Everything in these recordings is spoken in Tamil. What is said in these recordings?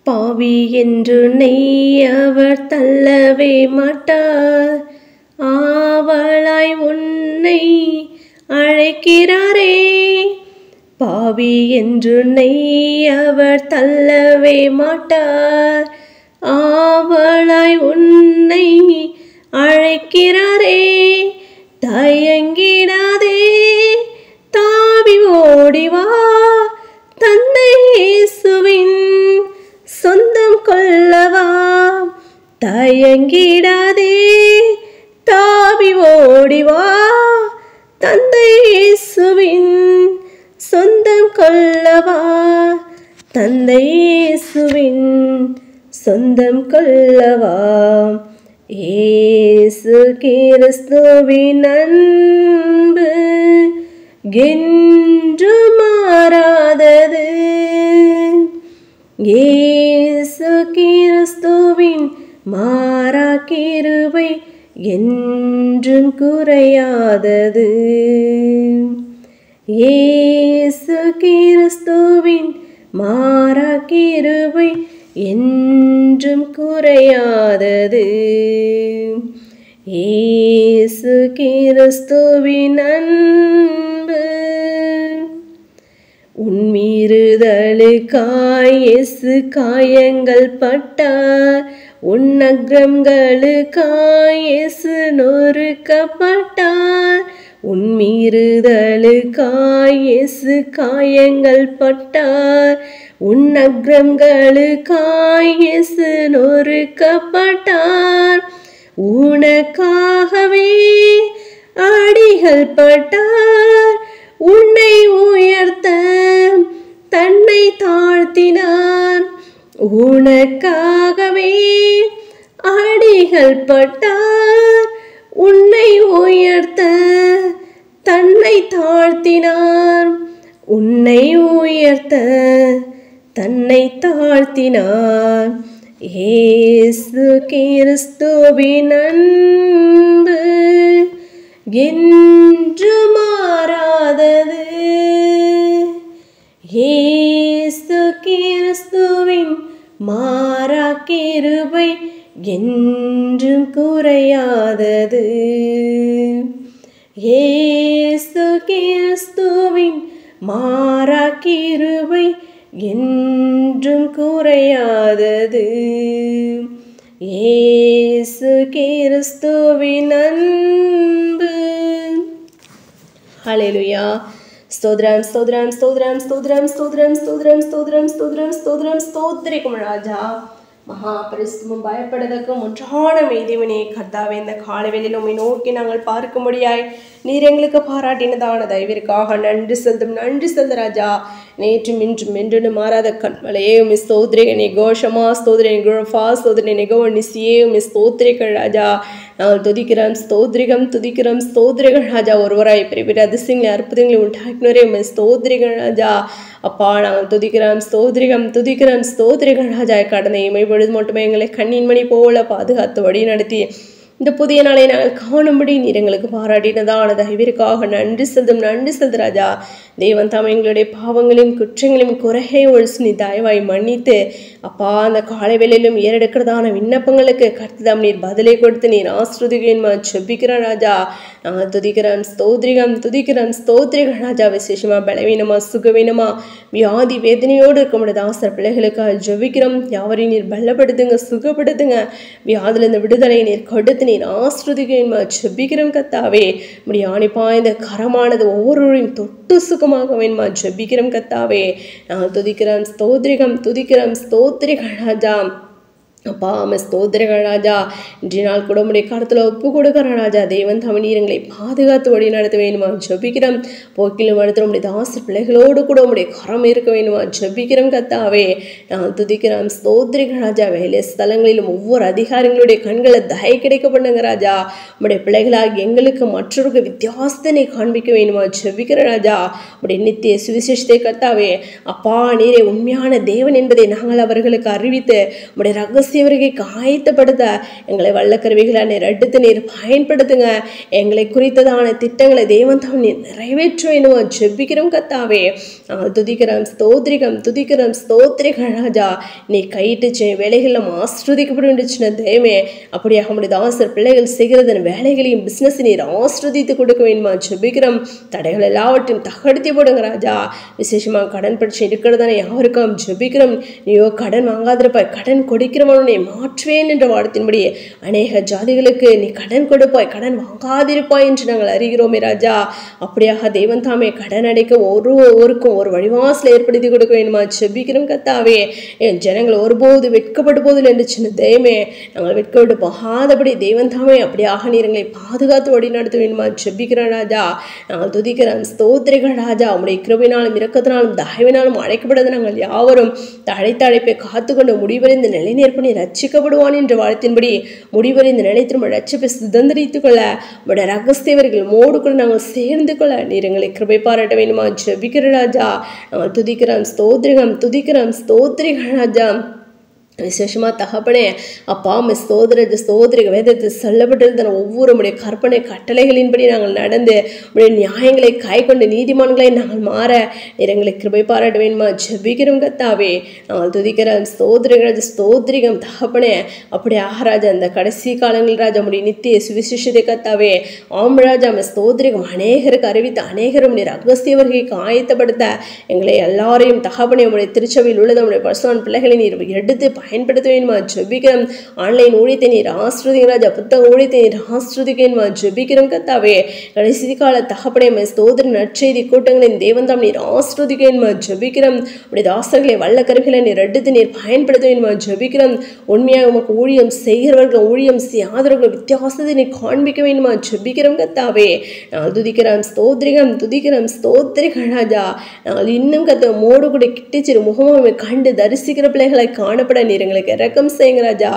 பாவி என்று உன்னை அவர் தள்ளவே மாட்டார். ஆவலாய் உன்னை அழைக்கிறாரே. பாவி என்று உன்னை அவர் தள்ளவே மாட்டார். ஆவலாய் உன்னை அழைக்கிறாரே. தயங்கிடாதே, தாவி ஓடிவா, தந்தை இயேசுவின் சொந்தம் கொள்ளவா. தயங்கிடாதே, தாவி ஓடிவா, தந்தை இயேசுவின் சொந்தம் கொள்ளவா. தந்தை இயேசுவின் சொந்தம் கொள்ளவா. இயேசு கிறிஸ்துவின் அன்பு என்று மாறாதது. இயேசு கிறிஸ்துவின் மாறா கிருபை என்றும் குறையாதது. இயேசு கிறிஸ்துவின் மாறா கிருபை என்றும் குறையாதது. இயேசு கிறிஸ்துவின் அன்பு. உன் மீறுதலுக்காய் இயேசு காயங்கள் பட்டார். உன் அக்கிரமங்களுக்காய் இயேசு நொறுக்கப்பட்டார். உன் மீறுதலுக்காய் இயேசு காயங்கள் பட்டார். உன் அக்கிரமங்களுக்காய் இயேசு நொறுக்கப்பட்டார். உனக்காகவே அடிகள் பட்டார். உன்னை உயர்த்த தன்னை தாழ்த்தினார். உனக்காகவே அடிகள் பட்டார். உன்னை உயர்த்த தன்னை தாழ்த்தினார். உன்னை உயர்த்த தன்னை தாழ்த்தினார். இயேசு கிறிஸ்துவின் அன்பு என்று மாறாதது. இயேசு கிறிஸ்துவின் மாறா கிருபை என்றும் குறையாதது. இயேசு கிறிஸ்துவின் மாறா கிருபை என்றும் குறையாதது. இயேசு கிறிஸ்துவின் அன்பு. ஹல்லேலூயா. ஸ்தோத்திரம் ஸ்தோத்திரம் ஸ்தோத்திரம் ஸ்தோத்திரம் ஸ்தோத்திரம் ஸ்தோத்திரம் ஸ்தோத்திரம் ஸ்தோத்திரம் ஸ்தோத்திரம் ஸ்தோத்திரிக்கும் ராஜா. மகா பரிசுத்தமும் பயப்படதற்கும் ஒன்றான மெய்தேவனே கர்த்தாவே, இந்த காலவேளையில் உம்மை நோக்கி நாங்கள் பார்க்கும்படியாய் நீர் எங்களுக்கு பாராட்டினதான தயவிற்காக நன்றி செலுத்தும். நன்றி செலுத்த ராஜா. நேற்றும் இன்றும் என்றும் மாறாத கண்மலையே உம்மை ஸ்தோத்திரிக்க கோஷமா ஸ்தோத்திரன் குரஃபா ஸ்தோத்திரன் நெகோ நிசியே உம்மை ஸ்தோத்திரிக்க ராஜா. நாங்கள் துதிக்கிறோம் ஸ்தோத்திரிகம் துதிக்கிறோம் ஸ்தோத்திரிகள் ராஜா. ஒருவராய் பெரிய பெரிய அதிசயங்களை அற்புதங்களை உண்டாக்கினரே உம்மை ஸ்தோத்திரிகள் ராஜா. அப்பா, நாங்கள் துதிக்கிறோம் ஸ்தோத்திரிகம் துதிக்கிறோம் ஸ்தோத்திரிகள் ராஜா. கடந்த இமை பொழுது மட்டுமே எங்களை கண்ணின் மணி போல பாதுகாத்து வழி நடத்தி இந்த புதிய நாளை நாங்கள் காணும்படி நீர் எங்களுக்கு பாராட்டினதான தயவிற்காக நன்றி செலுத்தும். நன்றி செலுத்து ராஜா. தேவன் தாம் எங்களுடைய பாவங்களையும் குற்றங்களையும் குறையை ஒழிச்சு நீ தயவாய் மன்னித்து அப்பா, அந்த காலை வேளையிலும் ஏறெடுக்கிறதான விண்ணப்பங்களுக்கு கர்த்ததாம் நீர் பதிலை கொடுத்து நீர் ஆசிர்வதிக்கணுமா செபிக்கிறோம் ராஜா. நாங்கள் துதிக்கிறோம் ஸ்தோத்திரிகம் துதிக்கிறோம் ஸ்தோத்திரிகள் ராஜா. விசேஷமா பலவீனமா சுகவீனமா வியாதி வேதனையோடு இருக்க முடியாத ஆசிரியர் பிள்ளைகளுக்காக ஜெபிக்கிறோம். யாவரையும் நீர் பலப்படுத்துங்க, சுகப்படுத்துங்க. வியாதிலிருந்து விடுதலை நீர் கொடுத்து நீர் ஆசிர்வதிக்கணுமா ஜெபிக்கிறோம் கர்த்தாவே. இப்படி ஆணிப்பா இந்த கரமானது ஒவ்வொருவரையும் தொட்டு சுகமாக வேணுமா ஜெபிக்கிறோம் கர்த்தாவே. நாங்கள் துதிக்கிறோம் ஸ்தோத்திரிகம் துதிக்கிறோம் ஸ்தோத்திரிகள் ராஜா. அப்பா ஸ்தோத்திரங்கள் ராஜா. இன்றைய நாள் கூட உடைய கருத்தில் ஒப்பு கொடுக்குற ராஜா. தேவன் தமிழ் எங்களை பாதுகாத்து வழி நடத்த வேணுமா ஜெபிக்கிறோம். போக்கிலும் நடத்துகிற உடைய தாசர் பிள்ளைகளோடு கூட உடைய கரம் இருக்க வேணுமா ஜெபிக்கிறோம் கர்த்தாவே. நாங்கள் துதிக்கிறோம் ஸ்தோத்திரிகள் ராஜா. வேலை ஸ்தலங்களிலும் ஒவ்வொரு அதிகாரிகளுடைய கண்களை தயை கிடைக்க பண்ணுங்க ராஜா. உடைய பிள்ளைகளாக எங்களுக்கு மற்றொரு வித்தியாசத்தினை காண்பிக்க வேணுமா ஜெபிக்கிற ராஜா. உடைய நித்திய சுவிசேஷத்தை கர்த்தாவே அப்பா, நீரே உண்மையான தேவன் என்பதை நாங்கள் அவர்களுக்கு அறிவித்து உடைய ரகசிய ரகசிய வருகைக்கு ஆயத்தப்படுத்த எங்களை வல்லக்கருவிகளை நீர் எடுத்து நீர் பயன்படுத்துங்க. எங்களை குறித்ததான திட்டங்களை தேவன் தாம் நீர் நிறைவேற்ற வேணும் ஜெபிக்கிறோம் கத்தாவே. நாங்கள் துதிக்கிறோம் ஸ்தோத்திரிகம் துதிக்கிறோம் ஸ்தோத்திரிகள் ராஜா. நீ கையிட்டு வேலைகளில் ஆஸ்ரதிக்கப்பட்டு தெய்வமே, அப்படியாக நம்முடைய தாசர் பிள்ளைகள் செய்கிறதன் வேலைகளையும் பிசினஸ் நீர் ஆஸ்ரதித்து கொடுக்க வேண்டுமா ஜெபிக்கிறோம். தடைகள் எல்லாவற்றையும் தகடுத்தி போடுங்க ராஜா. விசேஷமாக கடன் பிரச்சனை இருக்கிறதானே யாருக்கும் ஜெபிக்கிறோம். நீயோ கடன் வாங்காதிருப்பாய், கடன் கொடுக்கிறவனை மாற்றுவேன் என்ற வார்த்தையின்படி அநேக ஜாதிகளுக்கு நீ கடன் கொடுப்பாய், கடன் வாங்காதிருப்பாய் என்று நாங்கள் அறிகிறோமே ராஜா. அப்படியாக தெய்வம் தாமே கடன் அடைக்க ஒருவருக்கும் ஒரு வழிவாசலை ஏற்படுத்தி கொடுக்க வேண்டுமா ஜெபிக்கிறோம் கத்தாவே. என் ஜனங்கள் ஒருபோது வெட்கப்பட்டு போதில் என்று சின்ன தெய்வமே, நாங்கள் வெட்கப்பட்டு போகாதபடி தெய்வம் தாமே அப்படியாக நீர் எங்களை பாதுகாத்து வழி நடத்த வேண்டுமா ஜெபிக்கிறோம் ராஜா. நாங்கள் துதிக்கிறோம் ஸ்தோத்திரிகள் ராஜா. உடைய கிருபையினாலும் இரக்கத்தினாலும் தயவினாலும் அழைக்கப்பட்டது நாங்கள் யாவரும் அழைத்த அழைப்பை காத்துக்கொண்டு முடிவறிந்து நிலைநேர்ப்பணி ரட்சிக்கப்படுவான் என்ற வார்த்தையின்படி முடிவறிந்து நிலைத்திரும்ப ரட்சிப்பை சுதந்திரித்துக் கொள்ள உடைய ரகசியவர்கள் மோடு கூட நாங்கள் சேர்ந்து கொள்ள நீர் எங்களை கிருபை பாராட்ட வேண்டுமா ஜெபிக்கிற ராஜா. நாங்கள் துதிக்கிறோம் ஸ்தோத்திரிகம் துதிக்கிறோம் ஸ்தோத்திரிகள் ராஜா. விசேஷமாக தகப்பனே அப்பா ஸ்தோத்திரிக வேதத்தை சொல்லப்பட்டிருந்த ஒவ்வொரு உடைய கற்பனை கட்டளைகளின்படி நாங்கள் நடந்து உடைய நியாயங்களை கை கொண்டு நீதிமான்களை நாங்கள் மாற நீர் எங்களை கிருபை பாராட்ட வேண்டுமா ஜெபிக்கிறோம் கத்தாவே. நாங்கள் துதிக்கிறோம் ஸ்தோத்திரிகம் தகப்பனே. அப்படியே ஆராஜா அந்த கடைசி காலங்கள் ராஜா உடைய நித்திய சுவிசேஷத்தை கத்தாவே ஆம் ராஜா ஸ்தோத்திரிகம் அநேகருக்கு அறிவித்து அநேகரும் நீர் ரகசியவர்களுக்கு ஆயத்தப்படுத்த எங்களை எல்லாரையும் தகப்பனே உடைய திருச்சபையில் உள்ளது உடைய பரிசுத்தவான் பிள்ளைகளை நீர் எடுத்து பயன்படுத்த வேண்டுமா ஜெபிக்கிறோம். ஆன்லைன் ஊழியத்தை நீர் ஆஸ்ரதிங்க ராஜா. புத்தக ஊழியத்தை நீர் ஆஸ்ரதிக்க வேண்டுமா ஜெபிக்கிறோம் கத்தாவே. கடைசி கால தகப்பனே ஸ்தோத்திர நற்செய்தி கூட்டங்களின் தேவன் தாம் நீர் ஆஸ்ரதிக்க வேண்டுமா ஜெபிக்கிறோம். உடைய தாசர்களை வல்ல கருவிகளை நீர் எடுத்து நீர் பயன்படுத்த வேண்டுமா ஜெபிக்கிறோம். உண்மையாக உமக்கு ஊழியம் செய்கிறவர்கள் ஊழியம் செய்யாதவர்கள் வித்தியாசத்தை நீர் காண்பிக்க வேண்டுமா ஜெபிக்கிறோம் கத்தாவே. நாங்கள் துதிக்கிறோம் ஸ்தோத்திரிகம் துதிக்கிறோம் ஸ்தோத்திரிகள் ராஜா. நாங்கள் இன்னும் கத்த மோடு கூட கிட்டிச்சிரு முகமை கண்டு தரிசிக்கிற பிள்ளைகளை காணப்பட நீர் எங்களுக்கு இரக்கம் செய்யுங்க ராஜா.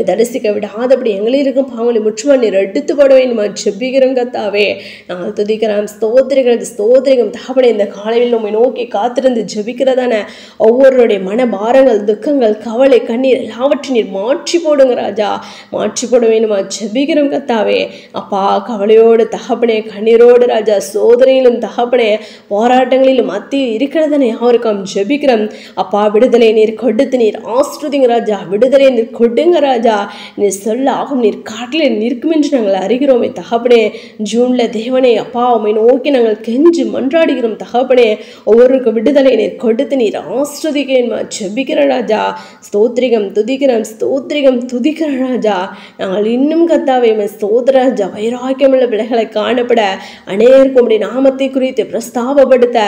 தரிசிக்க விடாதபடி எங்களில் இருக்கும் பாவங்களை முற்றுமா நீர் எடுத்து போட வேண்டுமா ஜெபிக்கிறோம் கத்தாவே. நாங்கள் துதிக்கிறோம் ஸ்தோத்திரிகம் தகப்பனே. இந்த காலையில் நம்மை நோக்கி காத்திருந்து ஜெபிக்கிறதான ஒவ்வொருடைய மன பாரங்கள் துக்கங்கள் கவலை கண்ணீர் எல்லாவற்றையும் நீர் மாற்றி போடுங்க ராஜா. மாற்றி போட வேண்டுமா ஜெபிக்கிறோம் கத்தாவே. அப்பா கவலையோடு தகப்பனே கண்ணீரோடு ராஜா சோதனையிலும் தகப்பனே போராட்டங்களிலும் மத்தியில் இருக்கிறதானே யாருக்கும் ஜெபிக்கிறோம். அப்பா விடுதலை நீர் கொடுத்து நீர் ஆஸ்ருதிங்க ராஜா. விடுதலை நீர் கொடுங்க ராஜா. நீர் சொல்ல ஆகும் நீர் காட்டில் நிற்கும் என்று நாங்கள் அறிகிறோமே தகப்பனே. ஜூன்ல தேவனே அப்பா உம்மை நோக்கி நாங்கள் கெஞ்சி மன்றாடுகிறோம் தகப்பனே. ஒவ்வொருக்கும் விடுதலை நீர் கொடுத்து நீர் ஆஸ்ருதிக்க ஜெபிக்கிற ராஜா. ஸ்தோத்திரிகம் துதிக்கிறோம் ஸ்தோத்திரிகம் துதிக்கிற ராஜா. நாங்கள் இன்னும் கத்தாவே ஸ்தோத்திர ராஜா. வைராக்கியமுள்ள பிள்ளைகளை காணப்பட அநேகருக்கு உம்முடைய நாமத்தை குறித்து பிரஸ்தாபப்படுத்த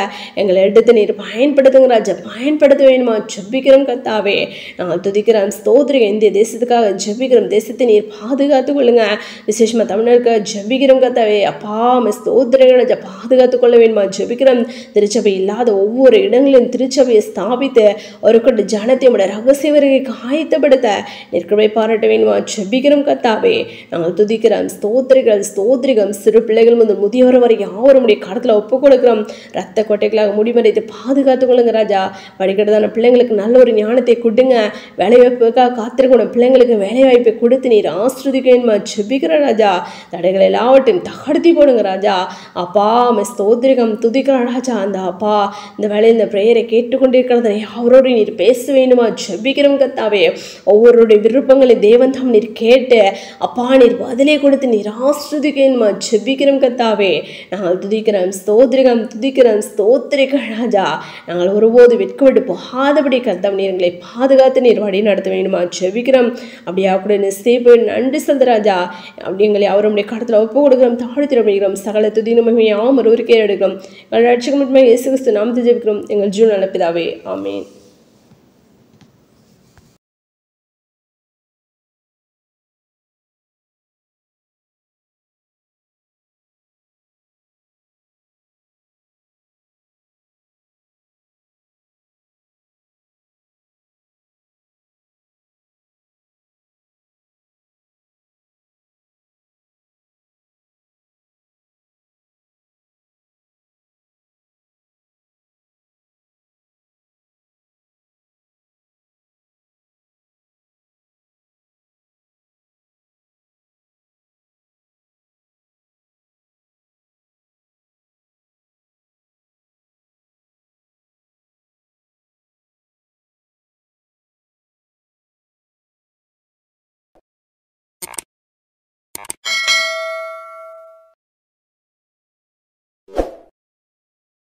எங்களை எடுத்து நீர் பயன்படுத்துங்க ராஜா. பயன்படுத்த வேண்டுமா ஜெபிக்கிறோம் கத்தாவே. நாங்கள் துதிக்கிறோம் ஸ்தோத்திரிகம். இந்திய தேசத்துக்காக ஜெபிக்கிறோம். தேசத்தை நீர் பாதுகாத்துக் கொள்ளுங்க. விசேஷமாக தமிழருக்கு ஜெபிக்கிறோம் கத்தாவே. அப்பா ஸ்தோத்திரங்களை பாதுகாத்துக் கொள்ள வேண்டுமா ஜெபிக்கிறோம். திருச்சபை இல்லாத ஒவ்வொரு இடங்களிலும் திருச்சபையை ஸ்தாபித்து ஒரு கொண்டு ஜனத்தை உடைய ரகசிய வருகைக்கு ஆயத்தப்படுத்த நீர் கிருபை பாராட்ட வேண்டுமா ஜெபிக்கிறோம் கத்தாவே. நாங்கள் துதிக்கிறோம் ஸ்தோத்திரிகம். சிறு பிள்ளைகள் முதல் முதியவர் வரை யாவரும் உடைய கருத்தில் ஒப்புக் கொடுக்கிறோம். ரத்த கொட்டைகளாக முடிவடைத்து பாதுகாத்துக் கொள்ளுங்க ராஜா. படிக்கிறதான பிள்ளைங்களுக்கு நல்ல ஒரு ஞானத்தை கொடுங்க. வேலைவாய்ப்புக்காக காத்திருக்கணும் பிள்ளைங்களுக்கு வேலைவாய்ப்பை கொடுத்து நீர் ஆஸ்ருதிக்க ஜெபிக்கிற ராஜா. தடைகள் எல்லாவற்றையும் தகர்த்தி போடுங்க ராஜா. அப்பா ஸ்தோத்திரிகம் துதிக்கிற ராஜா. அந்த அப்பா இந்த வேலையில் இந்த பிரேயரை கேட்டுக்கொண்டிருக்கிறத அவரோடு நீர் பேச வேண்டுமா ஜெபிக்கிறோம் கத்தாவே. ஒவ்வொருடைய விருப்பங்களை தேவன் தாம் நீர் கேட்டு அப்பா நீர் பதிலே கொடுத்து நீர் ஆஸ்ருதிக்க ஜெபிக்கிறோம் கத்தாவே. நாங்கள் துதிக்கிறோம் ஸ்தோத்திரிக்க ராஜா. நாங்கள் ஒருபோது வெட்கப்பட்டு போகாதபடி கத்தாம் நீர் எங்களை பாதுகாத்து நீர் வழி நடத்த வேண்டுமா ஜெபிக்கிறோம். அப்படியா கூட நிச்சய நன்றி சொல்ற ராஜா. அப்படி எங்களை அவருடைய கடத்தில் ஒப்பு கொடுக்கிறோம். தாழ்த்திடுகிறோம். சகல துதி நன்மையாம் ஒருவருக்கே எடுக்கிறோம். ரட்சகர் இயேசு கிறிஸ்து நாமத்தில் ஜெபிக்கிறோம் எங்கள் ஜீவன் நல்ல பிதாவே. ஆமென்.